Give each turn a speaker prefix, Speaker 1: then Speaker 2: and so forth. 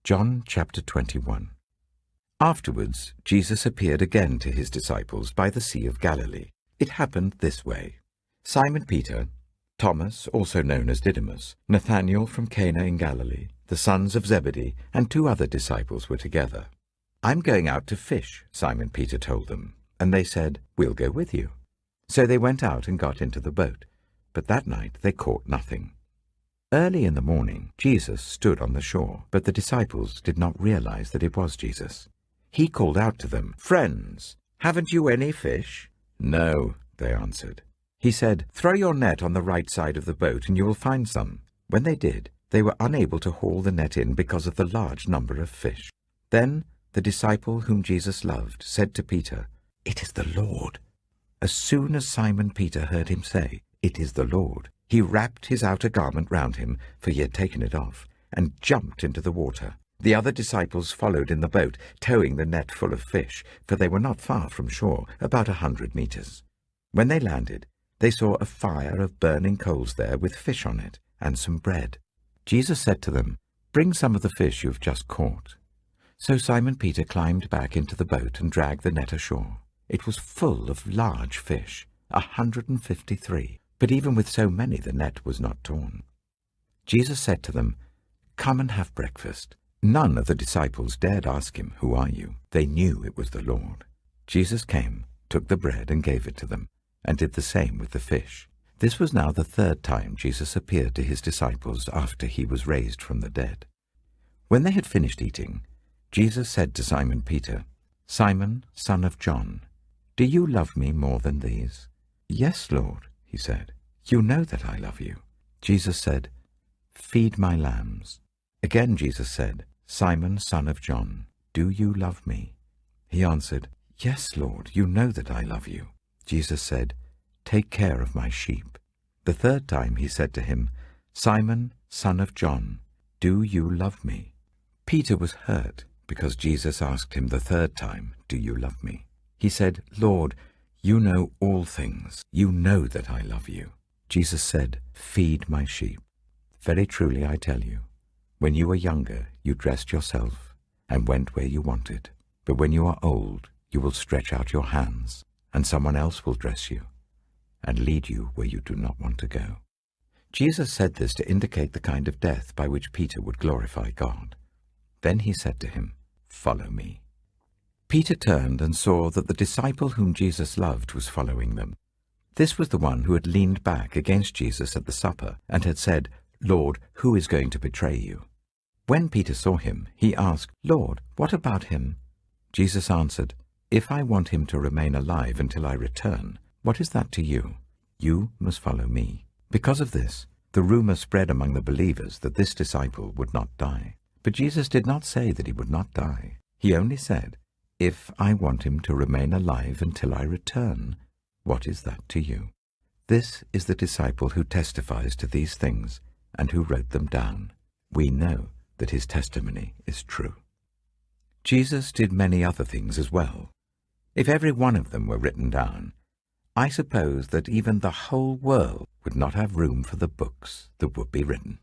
Speaker 1: John chapter 21. Afterwards, Jesus appeared again to his disciples by the Sea of Galilee. It happened this way. Simon Peter, Thomas, also known as Didymus, Nathanael from Cana in Galilee, the sons of Zebedee, and 2 other disciples were together. "I'm going out to fish," Simon Peter told them, and they said, "We'll go with you." So they went out and got into the boat, but that night they caught nothing. Early in the morning, Jesus stood on the shore, but the disciples did not realize that it was Jesus. He called out to them, "Friends, haven't you any fish?" "No," they answered. He said, "Throw your net on the right side of the boat and you will find some." When they did, they were unable to haul the net in because of the large number of fish. Then the disciple whom Jesus loved said to Peter, "It is the Lord." As soon as Simon Peter heard him say, "It is the Lord," he wrapped his outer garment round him, for he had taken it off, and jumped into the water. The other disciples followed in the boat, towing the net full of fish, for they were not far from shore, about 100 meters. When they landed, they saw a fire of burning coals there with fish on it, and some bread. Jesus said to them, "Bring some of the fish you have just caught." So Simon Peter climbed back into the boat and dragged the net ashore. It was full of large fish, 153, but even with so many the net was not torn. Jesus said to them, "Come and have breakfast." None of the disciples dared ask him, "Who are you?" They knew it was the Lord. Jesus came, took the bread and gave it to them, and did the same with the fish. This was now the 3rd time Jesus appeared to his disciples after he was raised from the dead. When they had finished eating, Jesus said to Simon Peter, "Simon, son of John, do you love me more than these?" "Yes, Lord," he said. "You know that I love you." Jesus said, "Feed my lambs." Again Jesus said, "Simon, son of John, do you love me?" He answered, "Yes, Lord, you know that I love you." Jesus said, "Take care of my sheep." The 3rd time he said to him, "Simon, son of John, do you love me?" Peter was hurt because Jesus asked him the 3rd time, "Do you love me?" He said, "Lord, you know all things. You know that I love you." Jesus said, "Feed my sheep. Very truly I tell you, when you were younger, you dressed yourself and went where you wanted. But when you are old, you will stretch out your hands, and someone else will dress you and lead you where you do not want to go." Jesus said this to indicate the kind of death by which Peter would glorify God. Then he said to him, "Follow me." Peter turned and saw that the disciple whom Jesus loved was following them. This was the one who had leaned back against Jesus at the supper and had said, "Lord, who is going to betray you?" When Peter saw him, he asked, "Lord, what about him?" Jesus answered, "If I want him to remain alive until I return, what is that to you? You must follow me." Because of this, the rumor spread among the believers that this disciple would not die. But Jesus did not say that he would not die. He only said, "If I want him to remain alive until I return, what is that to you?" This is the disciple who testifies to these things and who wrote them down. We know that his testimony is true. Jesus did many other things as well. If every one of them were written down, I suppose that even the whole world would not have room for the books that would be written.